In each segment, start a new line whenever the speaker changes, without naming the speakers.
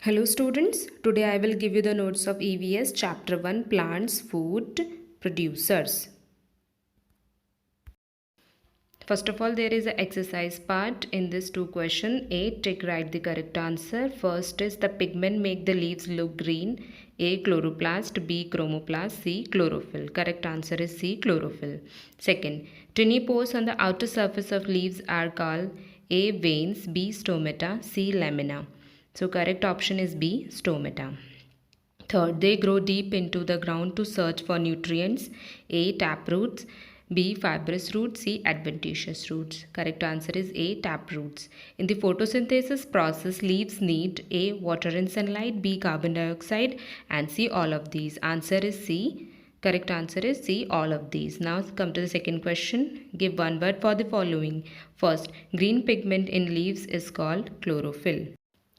Hello students, today I will give you the notes of EVS chapter 1 plants, food, producers. First of all, there is an exercise part in this two question. A, take write the correct answer. First is the pigment make the leaves look green. A, chloroplast. B, chromoplast. C, chlorophyll. Correct answer is C, chlorophyll. Second, tiny pores on the outer surface of leaves are called A, veins. B, stomata. C, lamina. So correct option is B, stomata. Third, they grow deep into the ground to search for nutrients. A, taproots. B, fibrous roots. C, adventitious roots. Correct answer is A, taproots. In the photosynthesis process, leaves need A, water and sunlight, B, carbon dioxide, and C, all of these. Answer is C. Correct answer is C, all of these. Now come to the second question. Give one word for the following. First, green pigment in leaves is called chlorophyll.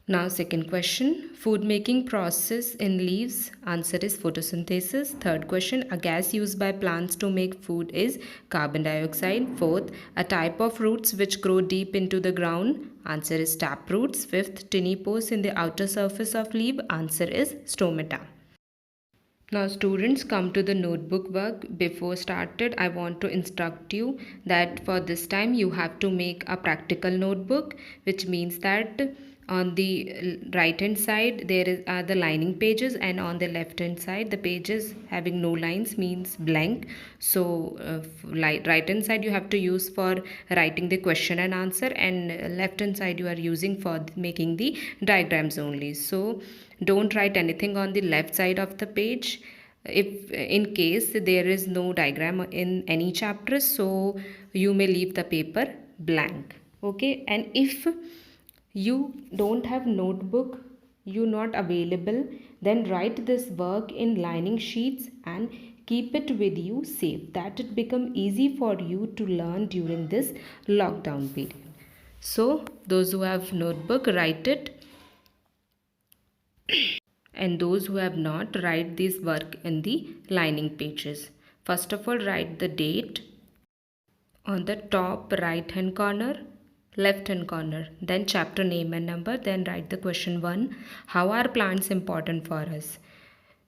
Now second question, food making process in leaves, answer is photosynthesis. Third question, a gas used by plants to make food is carbon dioxide. Fourth, a type of roots which grow deep into the ground, answer is taproots. Fifth, tiny pores in the outer surface of leaf, answer is stomata. Now students, come to the notebook work. Before started, I want to instruct you that for this time you have to make a practical notebook, which means that on the right hand side there are the lining pages, and on the left hand side the pages having no lines means blank. So right hand side you have to use for writing the question and answer, and left hand side you are using for making the diagrams only. So don't write anything on the left side of the page if in case there is no diagram in any chapter, so you may leave the paper blank. Okay, and if you don't have notebook, you not available, then write this work in lining sheets and keep it with you safe, that it become easy for you to learn during this lockdown period. So those who have notebook, write it, and those who have not, write this work in the lining pages. First of all, write the date on the top right hand corner, left hand corner, then chapter name and number, then write the question 1. How are plants important for us?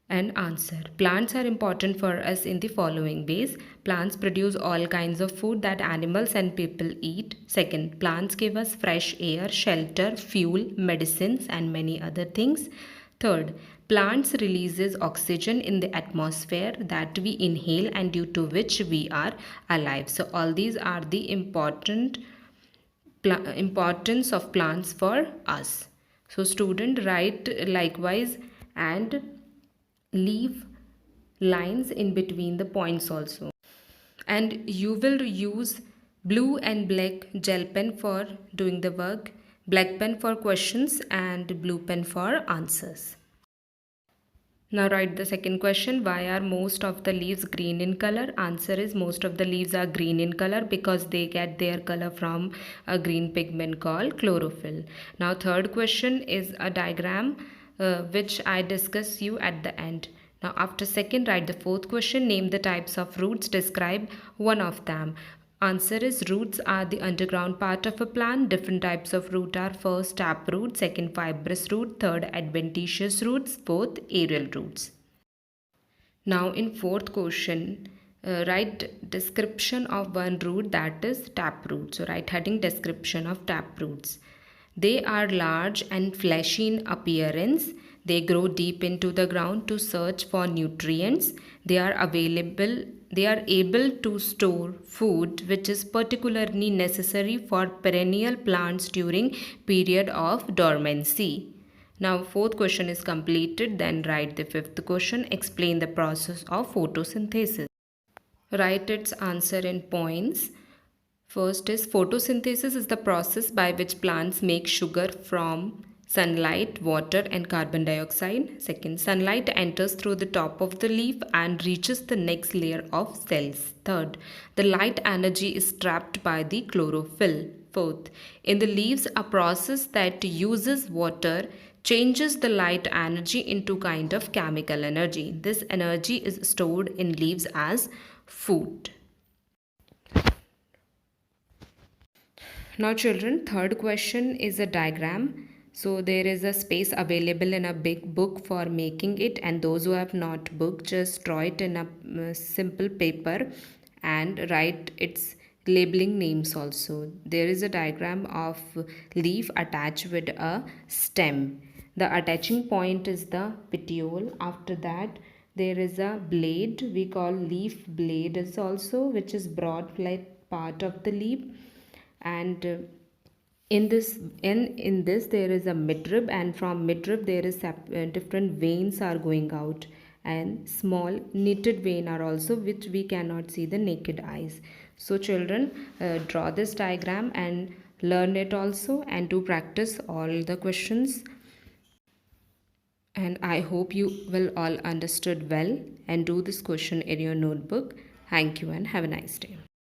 And answer. Plants are important for us in the following ways. Plants produce all kinds of food that animals and people eat. Second, plants give us fresh air, shelter, fuel, medicines, and many other things. Third, plants releases oxygen in the atmosphere that we inhale and due to which we are alive. So all these are the importance of plants for us. So student, write likewise and leave lines in between the points also. And you will use blue and black gel pen for doing the work, black pen for questions, and blue pen for answers. Now write the second question. Why are most of the leaves green in color? Answer is most of the leaves are green in color because they get their color from a green pigment called chlorophyll. Now third question is a diagram which I discuss you at the end. Now after second, write the fourth question. Name the types of roots. Describe one of them. Answer is roots are the underground part of a plant. Different types of root are first taproot, second fibrous root, third adventitious roots, fourth aerial roots. Now in fourth question, write description of one root, that is taproot. So write heading description of taproots. They are large and fleshy in appearance. They grow deep into the ground to search for nutrients. They are able to store food which is particularly necessary for perennial plants during period of dormancy. Now fourth question is completed. Then write the fifth question. Explain the process of photosynthesis. Write its answer in points. First is photosynthesis is the process by which plants make sugar from sunlight, water and carbon dioxide. Second, sunlight enters through the top of the leaf and reaches the next layer of cells. Third, the light energy is trapped by the chlorophyll. Fourth, in the leaves, a process that uses water changes the light energy into kind of chemical energy. This energy is stored in leaves as food. Now children, third question is a diagram. So there is a space available in a big book for making it, and those who have not book, just draw it in a simple paper and write its labeling names also. There is a diagram of leaf attached with a stem. The attaching point is the petiole. After that there is a blade, we call leaf blade is also, which is broad flat part of the leaf. And in this there is a midrib, and from midrib there is different veins are going out, and small knitted vein are also, which we cannot see the naked eyes. So children, draw this diagram and learn it also, and do practice all the questions. And I hope you will all understood well, and do this question in your notebook. Thank you and have a nice day.